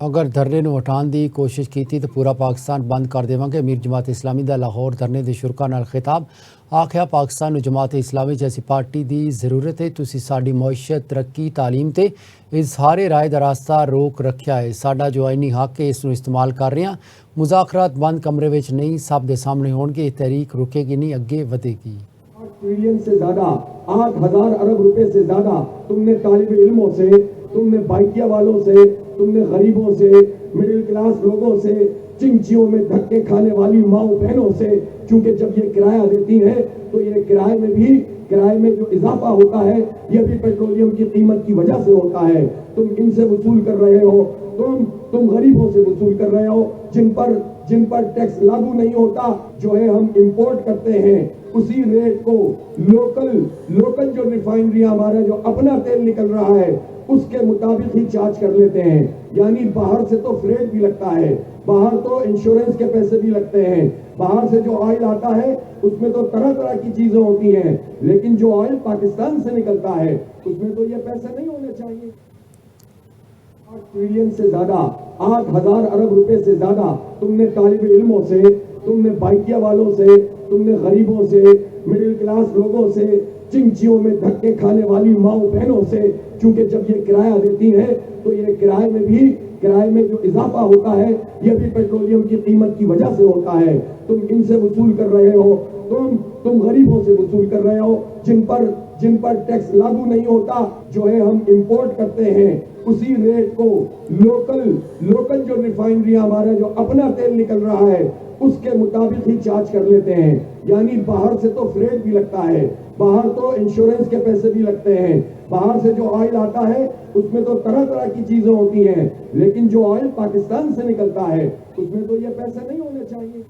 ਅਗਰ ਧਰਨੇ ਨੂੰ ਹਟਾਉਣ ਦੀ ਕੋਸ਼ਿਸ਼ ਕੀਤੀ ਤਾਂ ਪੂਰਾ ਪਾਕਿਸਤਾਨ ਬੰਦ ਕਰ ਦੇਵਾਂਗੇ। ਅਮੀਰ ਜਮਾਤ ਇਸਲਾਮੀ ਦਾ ਲਾਹੌਰ ਧਰਨੇ ਦੇ ਸ਼ੁਰਕਾ ਨਾਲ ਖਿਤਾਬ। ਆਖਿਆ ਪਾਕਿਸਤਾਨ ਨੂੰ ਜਮਾਤ ਇਸਲਾਮੀ ਜੈਸੀ ਪਾਰਟੀ ਦੀ ਜ਼ਰੂਰਤ ਹੈ। ਤੁਸੀਂ ਸਾਡੀ ਮੁਆਸ਼ਤ, ਤਰੱਕੀ, ਤਾਲੀਮ ਤੇ ਇਜ਼ਹਾਰੇ ਰਾਏ ਦਾ ਰਾਸਤਾ ਰੋਕ ਰੱਖਿਆ ਹੈ। ਸਾਡਾ ਜੋ ਆਈਨੀ ਹੱਕ ਹੈ ਇਸ ਨੂੰ ਇਸਤੇਮਾਲ ਕਰ ਰਹੇ ਹਾਂ। ਮੁਜ਼ਾਕਰਾਤ ਬੰਦ ਕਮਰੇ ਵਿੱਚ ਨਹੀਂ, ਸਭ ਦੇ ਸਾਹਮਣੇ ہوਣਗੇ। یہ تحریک رکے گی نہیں، اگے ودے گی۔ 8 ٹریلین سے زیادہ، 8,000 ارب روپے سے زیادہ تم نے طالب علموں سے، تم نے بائکیا والوں سے، تم نے غریبوں سے، مڈل کلاس لوگوں سے، چنچیوں میں دھکے کھانے والی ماؤں بہنوں سے، چونکہ جب یہ کرایہ دیتی ہیں تو یہ کرائے میں جو اضافہ ہوتا ہے یہ بھی پیٹرولیم کی قیمت کی وجہ سے ہوتا ہے۔ تم ان سے وصول کر رہے ہو، تم غریبوں سے وصول کر رہے ہو جن پر ٹیکس لاگو نہیں ہوتا، جو ہے ہم امپورٹ کرتے ہیں اسی ریٹ کو لوکل جو ریفائنری ہمارا جو اپنا تیل نکل رہا ہے اس کے مطابق ہی چارج کر لیتے ہیں۔ یعنی باہر سے تو فریٹ بھی لگتا ہے، باہر تو انشورنس کے پیسے بھی لگتے ہیں، باہر سے جو آئل آتا ہے اس میں تو طرح طرح کی چیزیں ہوتی ہیں، لیکن جو آئل پاکستان سے نکلتا ہے اس میں تو یہ پیسے نہیں ہونے چاہیے۔ 8 ٹریلین سے زیادہ، 8,000 ارب روپے سے زیادہ تم نے طالب علموں سے، تم نے بائکیا والوں سے، تم نے غریبوں سے، مڈل کلاس لوگوں سے، چنچیوں میں دھکے کھانے والی ماؤں بہنوں سے، چونکہ جب یہ کرایہ دیتی ہیں تو یہ کرائے میں جو اضافہ ہوتا ہے یہ بھی پیٹرولیم کی قیمت کی وجہ سے ہوتا ہے۔ تم ان سے وصول کر رہے ہو، تم غریبوں سے وصول کر رہے ہو جن پر ٹیکس لاگو نہیں ہوتا، جو ہے ہم امپورٹ کرتے ہیں اسی ریٹ کو لوکل جو ریفائنری ہمارا جو اپنا تیل نکل رہا ہے اس کے مطابق ہی چارج کر لیتے ہیں۔ یعنی باہر سے تو فریٹ بھی لگتا ہے، باہر تو انشورنس کے پیسے بھی لگتے ہیں، باہر سے جو آئل آتا ہے اس میں تو طرح طرح کی چیزیں ہوتی ہیں، لیکن جو آئل پاکستان سے نکلتا ہے اس میں تو یہ پیسے نہیں ہونے چاہیے۔